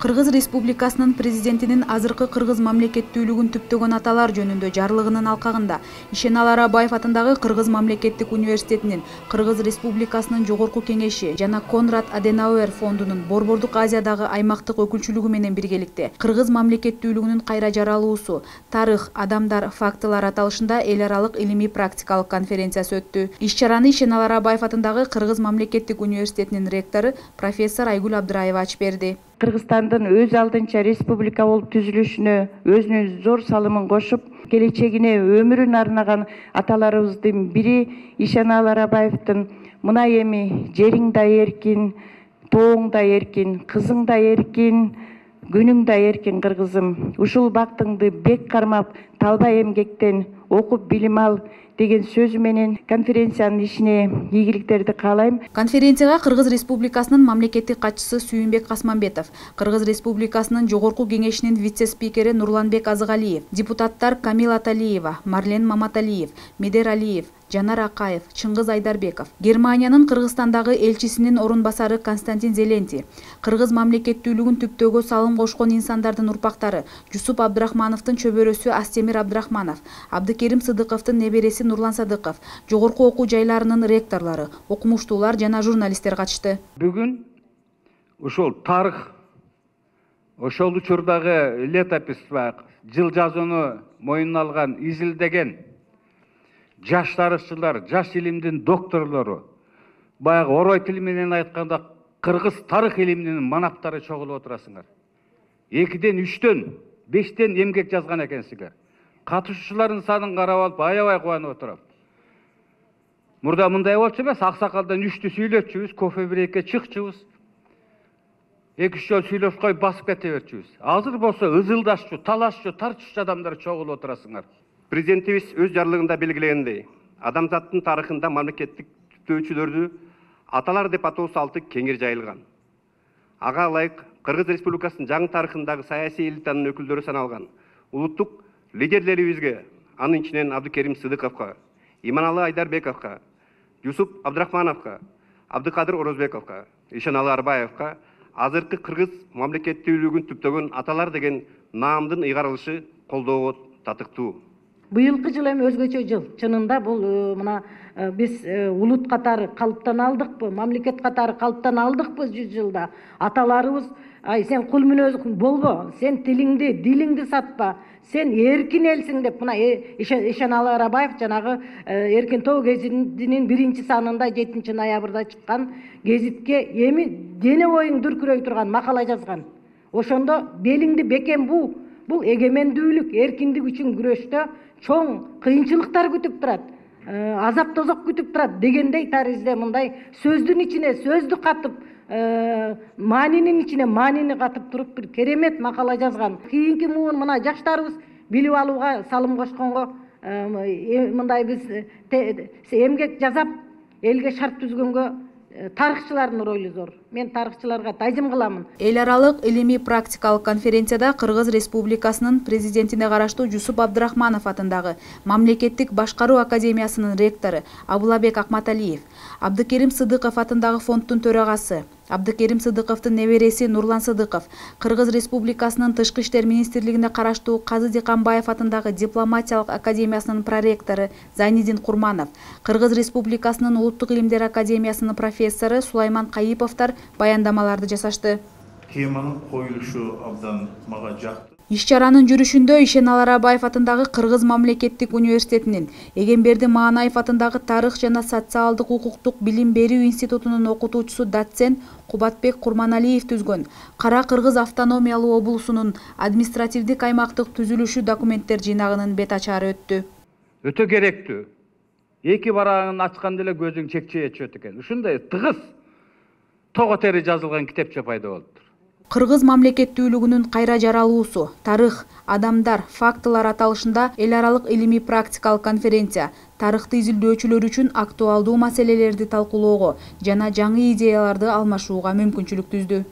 Кыргыз Республикасынын президентинин азыркы кыргыз мамлекеттүүлүгүн түптөгөн аталар жөнүндө жарлыгынын алкагында Ишеналы Арабаев атындагы Кыргыз мамлекеттик университетинин, Кыргыз Республикасынын жогорку кеңеши жана Конрад Аденауэр фондунун Борбордук Азиядагы аймактык өкүлчүлүгү менен биргеликте Кыргыз мамлекеттүүлүгүнүн кайра жаралуусу, тарых, адамдар, фактылар аталышында эл аралык илимий практикалык конференциясы өттү. Иш-чараны Ишеналы Арабаев атындагы Кыргыз мамлекеттик университетинин ректору профессор Айгүл Абдыраева ачып берди. Кыргызстандын өз алдынча республика болуп түзүлүшүнө өзүнүн зор салымын кошуп, келечегине өмүрүн арнаган аталарыбыздын бири Ишеналы Арабаевдин "Мына эми жериң да эркин, тооң да эркин, кызың да эркин, күнүң да эркин кыргызым. Ушул бактыңды бек кармап, талбай эмгектен, окуп билим ал" деген сөзү менен конференциянын ишине ийгиликтерди каалайм. Конференцияга Кыргыз Республикасынын мамлекеттик катчысы Сүйүнбек Касманбетов, Кыргыз Республикасынын жогорку кеңешинин вице-спикери Нурланбек Азыгалиев, депутаттар Камила Талиева, Марлен Маматалиев, Медер Алиев, Жанар Акаев, Чыңгыз Айдарбеков, Германиянын Кыргызстандагы элчисинин орун басары Константин Зеленти, Кыргыз мамлекеттүүлүгүн түптөөгө салым кошкон инсандардын урпактары Жусуп Абдрахмановдун чөбөрөсү Астемир Абдрахманов, Абдыкерим Сыдыковдун небереси Нурлан Садыков, жогорку окуу жайларынын ректорлору, окумуштуулар жана журналисттер катышты. Бүгүн ошол тарых, ошол учурдагы летописьва жыл жазууну мойнуна алган изилдеген жаш тарыхчылар, жаш илимдин докторлору, баягы орой тили менен айтканда кыргыз тарых илиминин манаптары чогулуп отурасыңар. 2ден 3дөн 5ден эмгек жазган экенсиңер. Катышуучулардын санын карап алып аябай кубанып отурам. Мурда мындай болчу эмес, аксакалдан 3тү сүйлөтчүбүз, кофе брейкке чыкчубуз. 2-3 жол сүйлөшүп коюп басып кете берчүбүз. Азыр болсо ызылдашчу, талашчу, тартышчу адамдар чогулуп отурасыңар. Президентибиз өз жарлыгында белгилегендей, адамзаттын тарыхында мамлекеттик түптөөчүлөрдү аталар деп атоо салты кеңир жайылган. Ага ылайык Кыргыз Республикасынын жаңы тарыхындагы саясий элитанын өкүлдөрү саналган улуттук лидерлерибизге, анын ичинен Абдыкерим Сыдыковго, Иманалы Айдарбековго, Жусуп Абдрахмановго, Абдыкадыр Орозбековго, Ишеналы Арбаевго азыркы кыргыз мамлекеттүүлүгүн түптөгөн аталар деген наамдын ыйгарылышы колдоого татыктуу. Быйылкы жыл эми өзгөчө жыл. Чынында бул мына биз улут катары калыптана алдыкпы, мамлекет катары калыптана алдыкпы 100 жылда. Аталарыбыз, ай сен кул мүнөзүң болбо, сен тилиңди, дилиңди сатпа, сен эркин элсиң деп мына Ишеналы Арабаев жанагы Эркин Тоо гезитинин 1-санында 7 ноябрда чыккан гезитке эми дене боюң дүркүрөй турган макала жазган. Ошондо белиңди бекем буу, бул эгемендүүлүк, эркиндик үчүн күрөштө чоң кыйынчылыктар күтүп турат, азап тозок күтүп турат дегендей таризде мындай сөздүн ичине сөздү катып, маанинин ичине маанини катып туруп бир керемет макала жазган. Кийинки муун мына жаштарыбыз билип алууга салым кошконго мындай биз эмгек жасап элге шарт түзгөнгө тарыхчылардын ролу зор. Мен тарыхчыларга тажым кыламын. Эл аралык илимий практикалык конференцияда Кыргыз Республикасынын президентине караштуу Жусуп Абдрахманов атындагы Мамлекеттик башкаруу академиясынын ректору Абулабек Акматалиев, Абдыкерим Сыдыков атындагы фонддун төрагасы, Абдыкерим Сыдыковдун небереси Нурлан Садыков, Кыргыз Республикасынын Тышкы иштер министрлигине караштуу Казы Диканбаев атындагы дипломатиялык академиясынын проректору Зайнидин Курманов, Кыргыз Республикасынын Улуттук илимдер академиясынын профессору Сулайман Кайыповдор баяндамаларды жасашты. Теманын коюлушу абдан мага жакты. Иш-чаранын жүрүшүндө Ишеналы Арабаев атындагы Кыргыз мамлекеттик университетинин, Эгемберди Маанайов атындагы тарых жана социалдык укуктук билим берүү институтунун окутуучусу доцент Кубатбек Курманалиев түзгөн Кара Кыргыз автономиялуу облусунун административдик аймактык түзүлүшү документтер жыйнагынын бет ачары өттү. Өтө керектүү. Эки барагын ачканда эле көзүң чекчее чөт экен. Ушундай тыгыз того тери жазылган китепче пайда болуптур. Кыргыз мамлекеттүүлүгүнүн кайра жаралуусу, тарых, адамдар, фактылар аталышында эл аралык илимий практикалык конференция тарыхты изилдөөчүлөр үчүн актуалдуу маселелерди талкуулоого жана жаңы идеяларды алмашууга мүмкүнчүлүк түздү.